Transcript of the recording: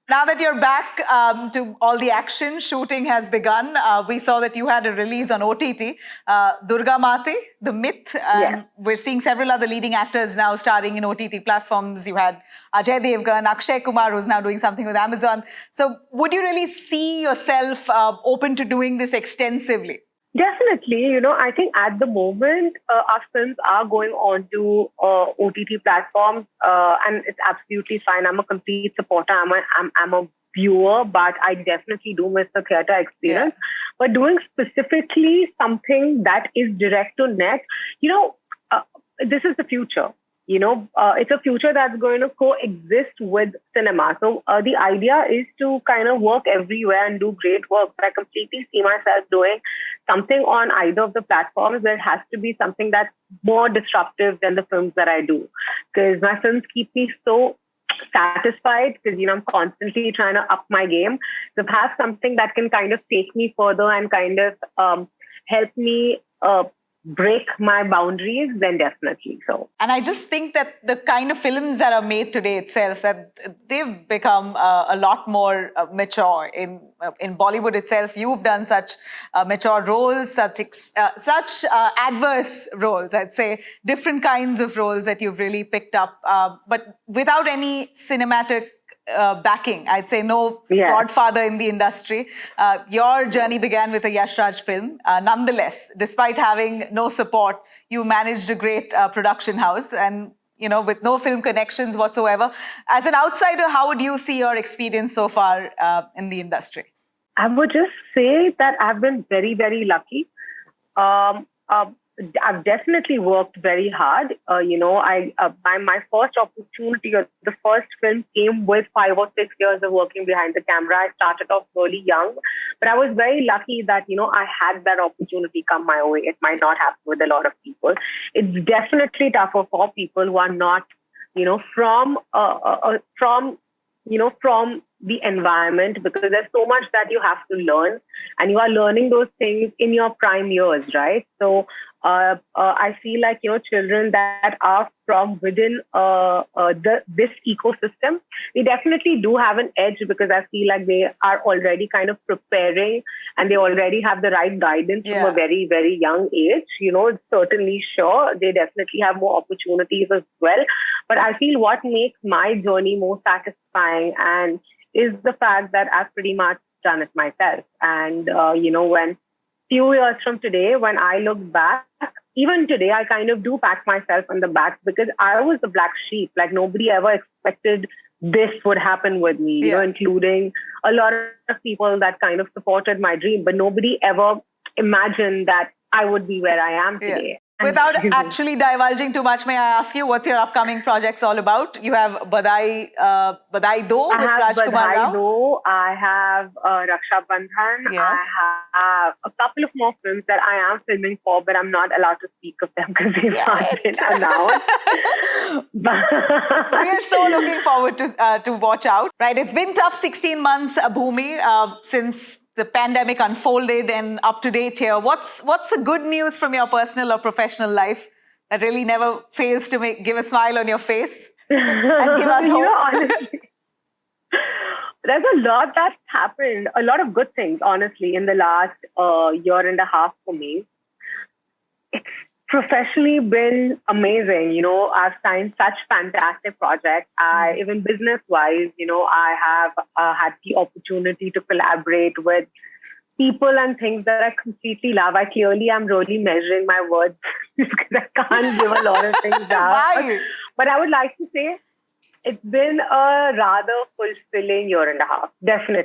Now that you're back to all the action, shooting has begun. We saw that you had a release on OTT, Durga Mate, The Myth. And we're seeing several other leading actors now starring in OTT platforms. You had Ajay Devgan, Akshay Kumar, who's now doing something with Amazon. So would you really see yourself open to doing this extensively? Definitely. I think at the moment, our films are going on to OTT platforms, and it's absolutely fine. I'm a complete supporter. I'm a viewer, but I definitely do miss the theater experience. Yeah. But doing specifically something that is direct to net, this is the future. It's a future that's going to coexist with cinema. So the idea is to kind of work everywhere and do great work. But I completely see myself doing something on either of the platforms. There has to be something that's more disruptive than the films that I do. Because my films keep me so satisfied because, I'm constantly trying to up my game. So if I have something that can kind of take me further and kind of help me break my boundaries, then definitely so. And I just think that the kind of films that are made today itself, that they've become a lot more mature. In Bollywood itself, you've done such mature roles, such adverse roles, I'd say, different kinds of roles that you've really picked up, but without any cinematic backing. I'd say no godfather in the industry. Your journey began with a Yash Raj film. Nonetheless, despite having no support, you managed a great production house and, with no film connections whatsoever. As an outsider, how would you see your experience so far in the industry? I would just say that I've been very, very lucky. I've definitely worked very hard. My first opportunity, or the first film, came with 5 or 6 years of working behind the camera. I started off really young, but I was very lucky that, I had that opportunity come my way. It might not happen with a lot of people. It's definitely tougher for people who are not, from the environment, because there's so much that you have to learn, and you are learning those things in your prime years, right? So I feel like, children that are from within this ecosystem, they definitely do have an edge, because I feel like they are already kind of preparing and they already have the right guidance from a very, very young age. Certainly sure, they definitely have more opportunities as well. But I feel what makes my journey more satisfying and is the fact that I've pretty much done it myself. And, when few years from today, when I look back, even today, I kind of do pat myself on the back, because I was the black sheep. Like, nobody ever expected this would happen with me, including a lot of people that kind of supported my dream. But nobody ever imagined that I would be where I am today. Without actually divulging too much, may I ask you, what's your upcoming projects all about? You have Badai Do with Rajkumar Rao. Badai Do, I have Raksha Bandhan. Yes. I have a couple of more films that I am filming for, but I'm not allowed to speak of them because they've not been announced. We are so looking forward to watch out. Right, it's been tough 16 months, Bhumi, since the pandemic unfolded, and up to date here. What's the good news from your personal or professional life that really never fails to give a smile on your face and give us hope? Honestly, there's a lot that's happened, a lot of good things, honestly, in the last year and a half for me. It's professionally been amazing. I've signed such fantastic projects. Even business-wise, I have had the opportunity to collaborate with people and things that I completely love. I clearly am really measuring my words because I can't give a lot of things out. Why? But I would like to say it's been a rather fulfilling year and a half, definitely.